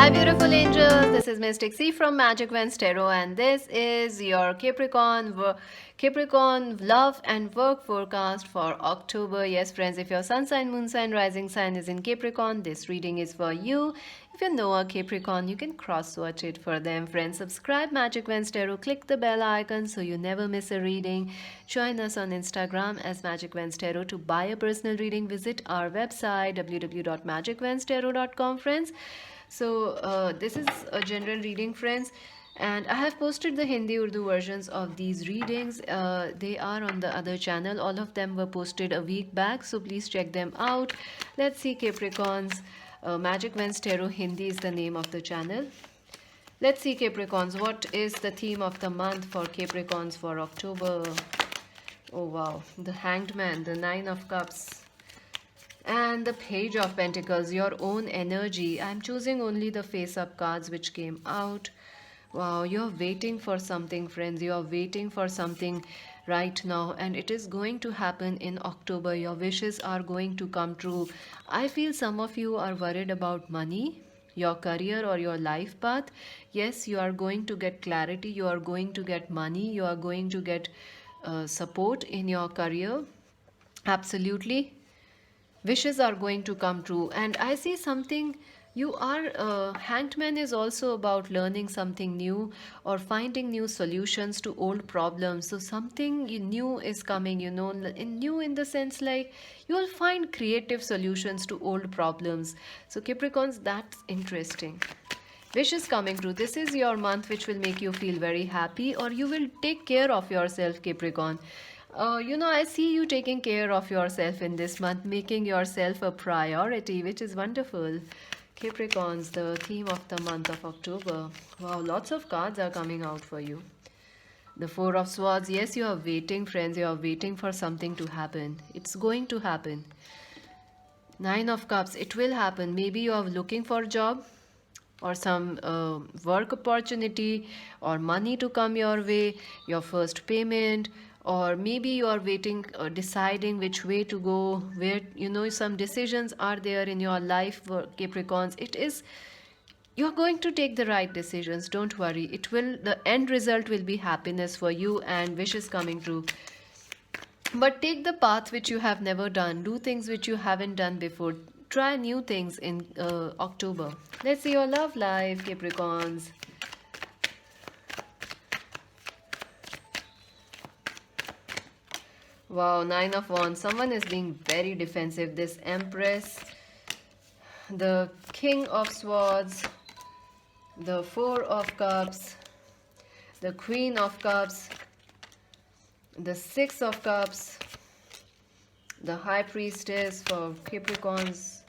Hi, beautiful angels. This is Mystic C from Magic Vans Tarot, and this is your Capricorn love and work forecast for October. Yes, friends, if your sun sign, moon sign, rising sign is in Capricorn, this reading is for you. If you know a Capricorn, you can cross-watch it for them. Friends, subscribe Magic Vans Tarot, click the bell icon so you never miss a reading. Join us on Instagram as Magic Vans Tarot. To buy a personal reading, visit our website www.magicvanstarot.com, friends. So this is a general reading, friends, and I have posted the Hindi Urdu versions of these readings. They are on the other channel. All of them were posted a week back, so please check them out. Let's see, Capricorns. Magic Vans Tarot Hindi is the name of the channel. Let's see, Capricorns, what is the theme of the month for Capricorns for October? Oh wow, the Hanged Man, the Nine of Cups, and the Page of Pentacles, your own energy. I'm choosing only the face-up cards which came out. Wow, you're waiting for something, friends. You're waiting for something right now, and it is going to happen in October. Your wishes are going to come true. I feel some of you are worried about money, your career, or your life path. Yes, you are going to get clarity. You are going to get money. You are going to get support in your career. Absolutely, wishes are going to come true. And I see something, you are hanged man is also about learning something new or finding new solutions to old problems. So something new is coming, new in the sense like you will find creative solutions to old problems. So Capricorns, that's interesting. Wishes coming true. This is your month which will make you feel very happy, or you will take care of yourself, Capricorn. I see you taking care of yourself in this month, making yourself a priority, which is wonderful. Capricorns, the theme of the month of October. Wow, lots of cards are coming out for you. The Four of Swords. Yes, you are waiting, friends. You are waiting for something to happen. It's going to happen. Nine of Cups. It will happen. Maybe you are looking for a job or some work opportunity or money to come your way, your first payment, or maybe you are waiting or deciding which way to go, where some decisions are there in your life for Capricorns. It is, you're going to take the right decisions, don't worry. It will, the end result will be happiness for you and wishes coming true. But take the path which you have never done. Do things which you haven't done before. Try new things in October. Let's see your love life, Capricorns. Wow, Nine of Wands. Someone is being very defensive. This Empress, the King of Swords, the Four of Cups, the Queen of Cups, the Six of Cups, the High Priestess for Capricorns,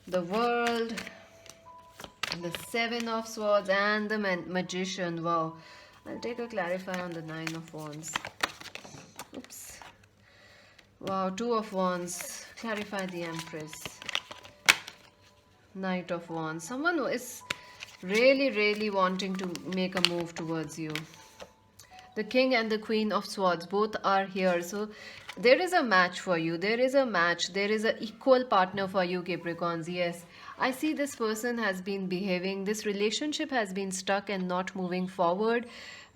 the World, the Seven of Swords, and the Magician. Wow. I'll take a clarifier on the Nine of Wands. Oops. Wow, Two of Wands. Clarify the Empress. Knight of Wands. Someone who is really, really wanting to make a move towards you. The King and the Queen of Swords both are here. So there is a match for you. There is a match. There is an equal partner for you, Capricorns. Yes. I see this person has been behaving. This relationship has been stuck and not moving forward.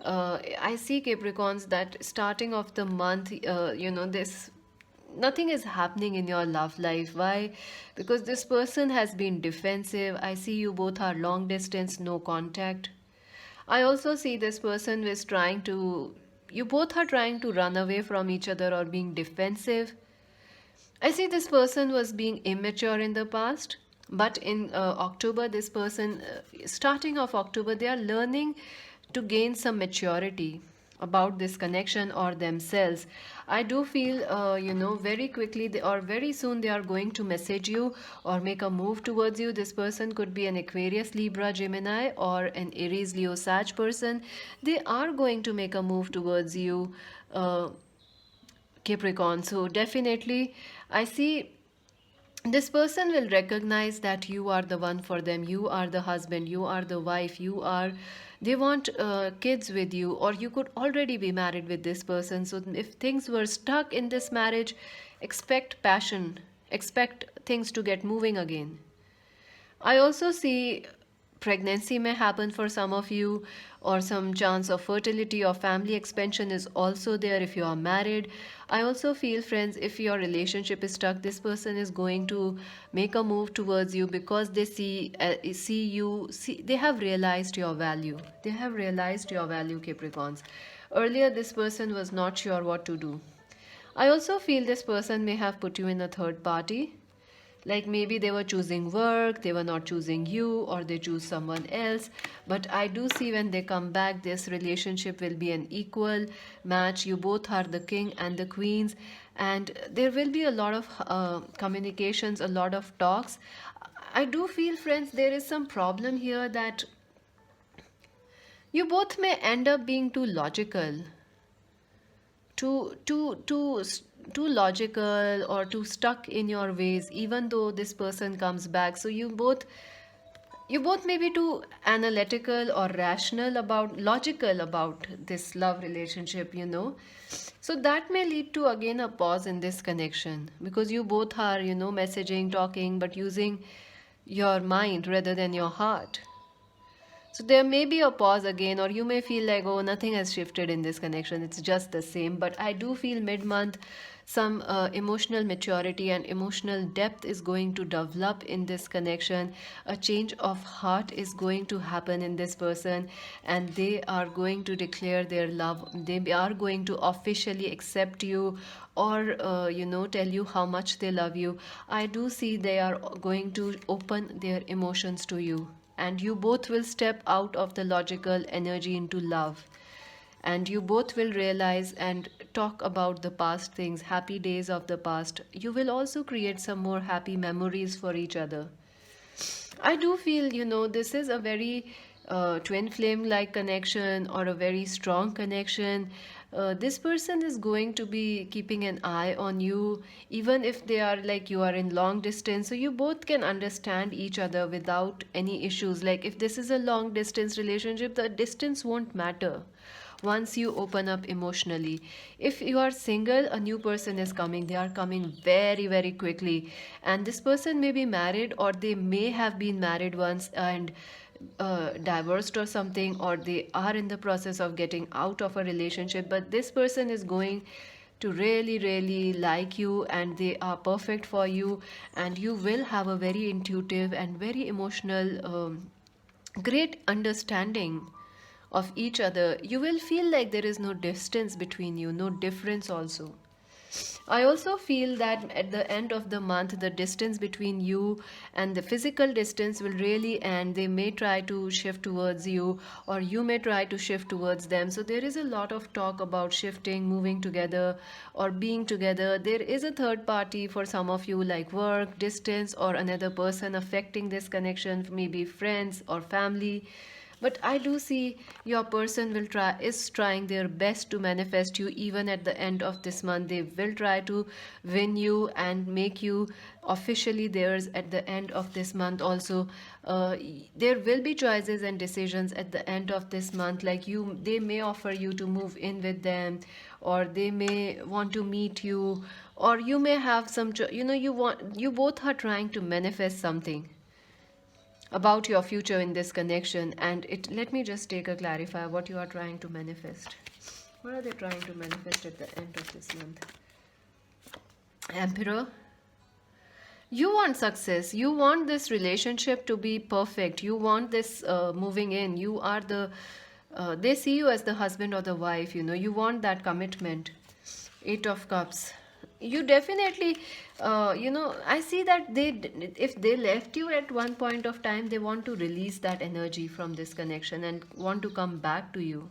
I see, Capricorns, that starting of the month, this nothing is happening in your love life. Why? Because this person has been defensive. I see you both are long distance, no contact. I also see this person is trying to, you both are trying to run away from each other or being defensive. I see this person was being immature in the past, but in October, this person, starting of October, they are learning to gain some maturity about this connection or themselves. I do feel, very quickly or very soon they are going to message you or make a move towards you. This person could be an Aquarius, Libra, Gemini, or an Aries, Leo, Sag person. They are going to make a move towards you, Capricorn. So definitely, I see this person will recognize that you are the one for them. You are the husband, you are the wife, you are, they want kids with you, or you could already be married with this person. So if things were stuck in this marriage, expect passion, expect things to get moving again. I also see pregnancy may happen for some of you, or some chance of fertility or family expansion is also there if you are married. I also feel, friends, if your relationship is stuck, this person is going to make a move towards you because they see you, see, they have realized your value. They have realized your value, Capricorns. Earlier this person was not sure what to do. I also feel this person may have put you in a third party, like maybe they were choosing work, they were not choosing you, or they choose someone else. But I do see when they come back, this relationship will be an equal match. You both are the king and the queens, and there will be a lot of communications, a lot of talks. I do feel, friends, there is some problem here that you both may end up being too logical, too logical, or too stuck in your ways, even though this person comes back. So you both may be too analytical or rational about logical about this love relationship. So that may lead to again a pause in this connection, because you both are messaging, talking, but using your mind rather than your heart. So there may be a pause again, or you may feel like, oh, nothing has shifted in this connection, it's just the same. But I do feel mid month, some emotional maturity and emotional depth is going to develop in this connection. A change of heart is going to happen in this person, and they are going to declare their love. They are going to officially accept you, or tell you how much they love you. I do see they are going to open their emotions to you, and you both will step out of the logical energy into love, and you both will realize and talk about the past things, happy days of the past. You will also create some more happy memories for each other. I do feel, this is a very twin flame like connection, or a very strong connection. This person is going to be keeping an eye on you, even if they are like you are in long distance. So you both can understand each other without any issues. Like if this is a long distance relationship, the distance won't matter once you open up emotionally. If you are single, a new person is coming. They are coming very, very quickly. And this person may be married, or they may have been married once and divorced or something, or they are in the process of getting out of a relationship. But this person is going to really, really like you, and they are perfect for you. And you will have a very intuitive and very emotional, great understanding of each other. You will feel like there is no distance between you, no difference also. I also feel that at the end of the month, the distance between you and the physical distance will really end. They may try to shift towards you, or you may try to shift towards them. So there is a lot of talk about shifting, moving together, or being together. There is a third party for some of you, like work, distance, or another person affecting this connection, maybe friends or family. But I do see your person is trying their best to manifest you. Even at the end of this month, they will try to win you and make you officially theirs at the end of this month also. There will be choices and decisions at the end of this month, like they may offer you to move in with them, or they may want to meet you, or you may have some you both are trying to manifest something about your future in this connection. And it let me just take a clarify what you are trying to manifest. What are they trying to manifest at the end of this month? Emperor. You want success, you want this relationship to be perfect, you want this moving in. You are the they see you as the husband or the wife. You want that commitment. Eight of Cups. You definitely I see that if they left you at one point of time, they want to release that energy from this connection and want to come back to you,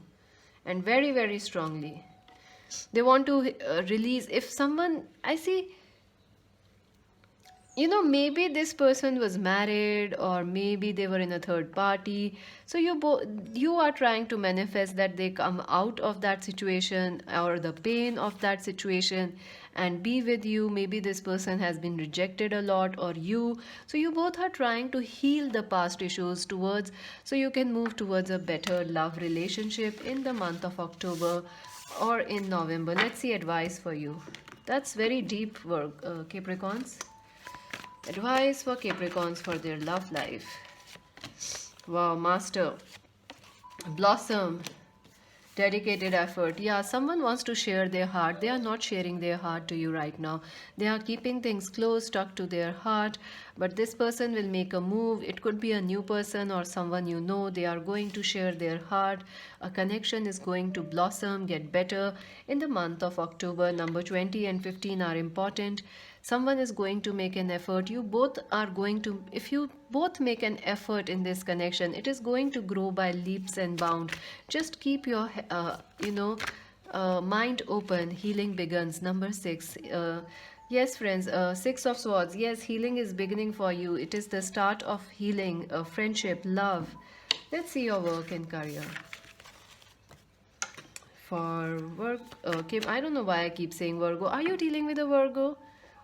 and very, very strongly they want to release. If someone, I see, maybe this person was married, or maybe they were in a third party. So you are trying to manifest that they come out of that situation, or the pain of that situation, and be with you. Maybe this person has been rejected a lot, or you. So you both are trying to heal the past issues towards, so you can move towards a better love relationship in the month of October or in November. Let's see advice for you. That's very deep work, Capricorns. Advice for Capricorns for their love life. Wow, master. Blossom. Dedicated effort. Yeah, someone wants to share their heart. They are not sharing their heart to you right now. They are keeping things close, stuck to their heart. But this person will make a move. It could be a new person or someone you know. They are going to share their heart. A connection is going to blossom, get better in the month of October. Number 20 and 15 are important. Someone is going to make an effort. You both are going to, if you both make an effort in this connection, it is going to grow by leaps and bounds. Just keep your mind open. Healing begins. Number 6. Yes, friends, Six of Swords. Yes, healing is beginning for you. It is the start of healing, friendship, love. Let's see your work and career. For work, Kim, I don't know why I keep saying Virgo. Are you dealing with a Virgo?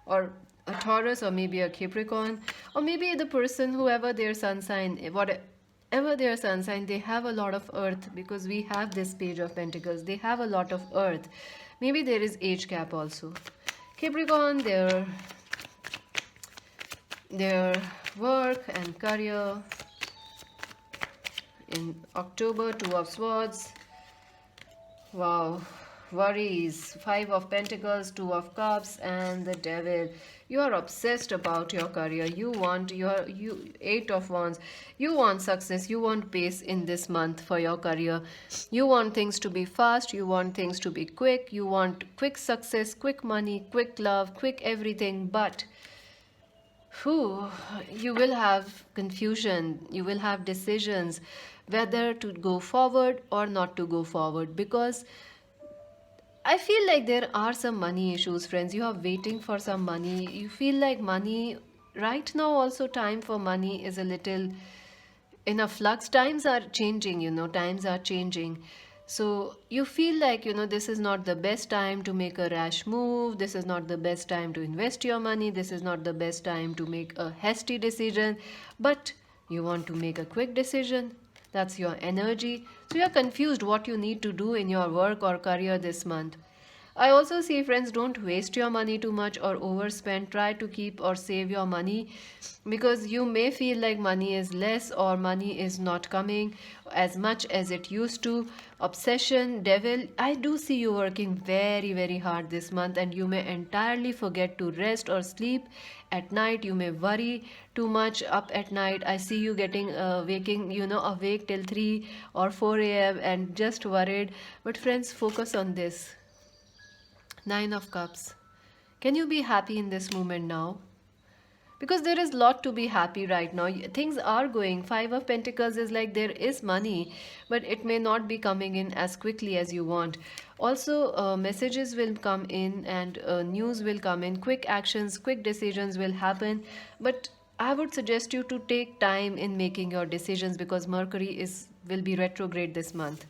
Or a Taurus, or maybe a Capricorn? Or maybe the person, whoever their sun sign, whatever their sun sign, they have a lot of earth, because we have this Page of Pentacles. They have a lot of earth. Maybe there is age gap also. Capricorn, their work and career in October. Two of Swords. Wow, worries. Five of Pentacles, Two of Cups, and the Devil. You are obsessed about your career. You want Eight of Wands. You want success. You want pace in this month for your career. You want things to be fast. You want things to be quick. You want quick success, quick money, quick love, quick everything. But you will have confusion. You will have decisions whether to go forward or not to go forward, because I feel like there are some money issues, friends. You are waiting for some money. You feel like money right now, also time for money is a little in a flux. Times are changing, times are changing. So you feel like, this is not the best time to make a rash move. This is not the best time to invest your money. This is not the best time to make a hasty decision. But you want to make a quick decision. That's your energy. So you're confused what you need to do in your work or career this month. I also see, friends, don't waste your money too much or overspend. Try to keep or save your money, because you may feel like money is less or money is not coming as much as it used to. Obsession, Devil. I do see you working very, very hard this month, and you may entirely forget to rest or sleep at night. You may worry too much up at night. I see you getting awake till 3 or 4 a.m. and just worried. But friends, focus on this. Nine of Cups. Can you be happy in this moment now? Because there is lot to be happy right now. Things are going. Five of Pentacles is like there is money, but it may not be coming in as quickly as you want. Also, messages will come in, and news will come in. Quick actions, quick decisions will happen. But I would suggest you to take time in making your decisions, because Mercury will be retrograde this month.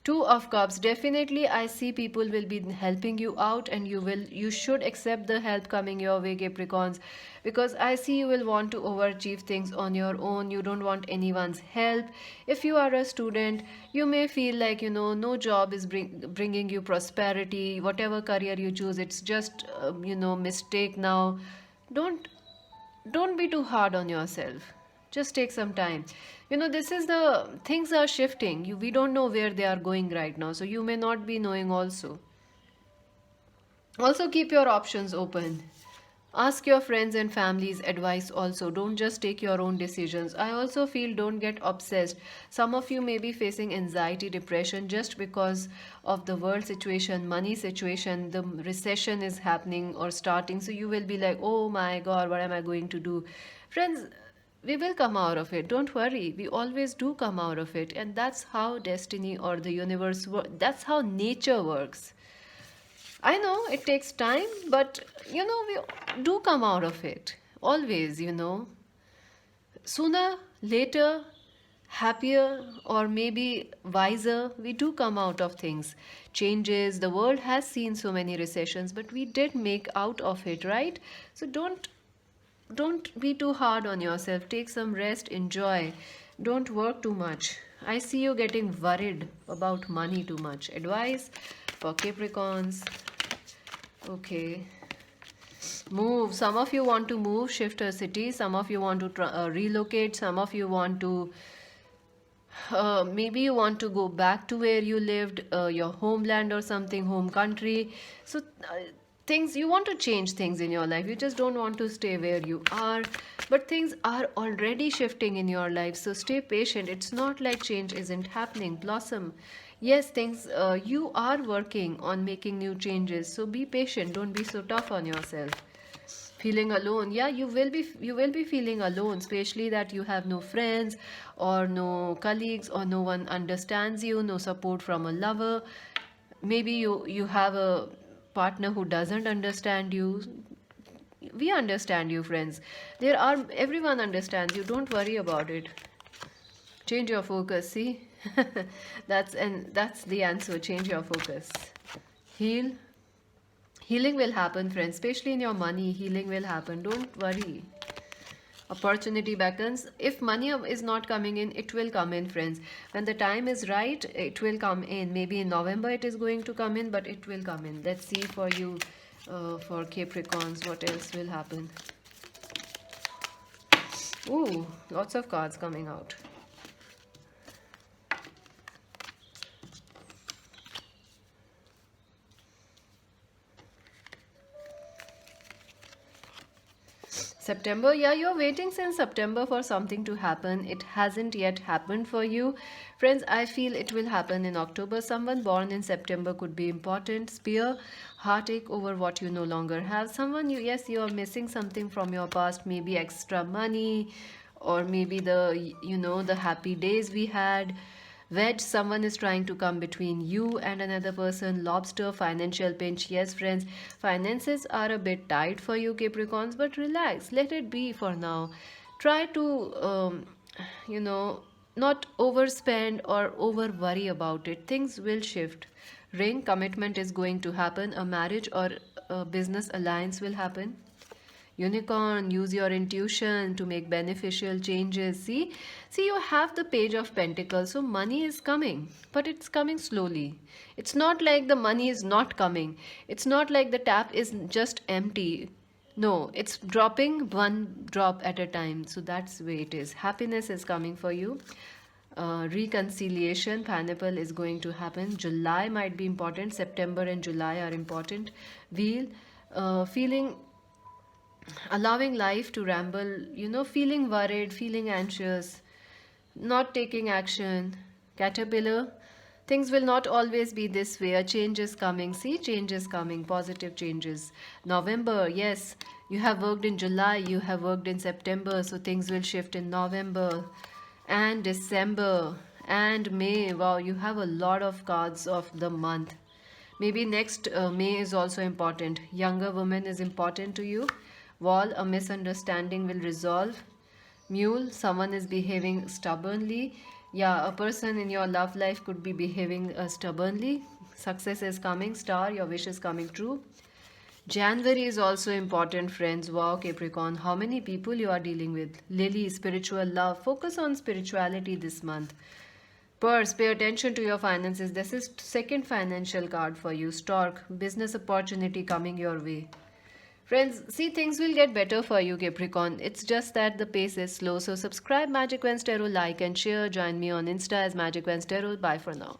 Two of Cups. Definitely I see people will be helping you out, and you should accept the help coming your way, Capricorns, because I see you will want to overachieve things on your own. You don't want anyone's help. If you are a student, you may feel like no job is bringing you prosperity. Whatever career you choose, it's just mistake now. Don't be too hard on yourself. Just take some time. This is the things are shifting. We don't know where they are going right now, so you may not be knowing also. Also, keep your options open. Ask your friends and family's advice also. Don't just take your own decisions. I also feel don't get obsessed. Some of you may be facing anxiety, depression just because of the world situation, money situation. The recession is happening or starting. So you will be like, oh my God, what am I going to do? Friends, we will come out of it. Don't worry. We always do come out of it. And that's how destiny or the universe works. That's how nature works. I know it takes time, but we do come out of it. Always. Sooner, later, happier, or maybe wiser, we do come out of things. Changes. The world has seen so many recessions, but we did make out of it, right? So don't be too hard on yourself. Take some rest, enjoy. Don't work too much. I see you getting worried about money too much. Advice for Capricorns. Okay. Move. Some of you want to move, shift a city. Some of you want to relocate. Some of you want to Maybe you want to go back to where you lived, your homeland or something, home country. So, things you want to change things in your life. You just don't want to stay where you are. But things are already shifting in your life. So, stay patient. It's not like change isn't happening. Blossom. Yes, things you are working on making new changes. So, be patient. Don't be so tough on yourself. Feeling alone, yeah, you will be feeling alone, especially that you have no friends or no colleagues, or no one understands you, no support from a lover. Maybe you have a partner who doesn't understand you. We understand you, friends. Everyone understands you. Don't worry about it. Change your focus. See, that's the answer. Change your focus. Heal. Healing will happen, friends, especially in your money. Healing will happen. Don't worry. Opportunity beckons. If money is not coming in, it will come in, friends. When the time is right, it will come in. Maybe in November it is going to come in, but it will come in. Let's see for you, for Capricorns, what else will happen. Ooh, lots of cards coming out. September, yeah, you're waiting since September for something to happen. It hasn't yet happened for you. Friends, I feel it will happen in October. Someone born in September could be important. Spear, heartache over what you no longer have. Someone yes, you are missing something from your past, maybe extra money, or maybe the happy days we had. Wedge, someone is trying to come between you and another person. Lobster, financial pinch. Yes, friends, finances are a bit tight for you, Capricorns, but relax. Let it be for now. Try to, you know, not overspend or over worry about it. Things will shift. Ring, commitment is going to happen. A marriage or a business alliance will happen. Unicorn, use your intuition to make beneficial changes. See, you have the Page of Pentacles, so money is coming, but it's coming slowly. It's not like the money is not coming. It's not like the tap is just empty. No, it's dropping one drop at a time. So that's the way it is. Happiness is coming for you. Reconciliation, pineapple is going to happen. July might be important. September and July are important. Wheel, feeling allowing life to ramble, feeling worried, feeling anxious, not taking action. Caterpillar, things will not always be this way. A change is coming. See, change is coming, positive changes. November, yes, you have worked in July, you have worked in September, so things will shift in November and December and May. Wow, you have a lot of cards of the month. Maybe next May is also important. Younger woman is important to you. Wall, a misunderstanding will resolve. Mule, someone is behaving stubbornly. Yeah, a person in your love life could be behaving stubbornly. Success is coming. Star, your wish is coming true. January is also important, friends. Wow, Capricorn, how many people you are dealing with. Lily, spiritual love. Focus on spirituality this month. Purse, pay attention to your finances. This is second financial card for you. Stork, business opportunity coming your way. Friends, see, things will get better for you, Capricorn. It's just that the pace is slow. So subscribe Magic Wednesday, like and share. Join me on Insta as Magic Wednesday. Bye for now.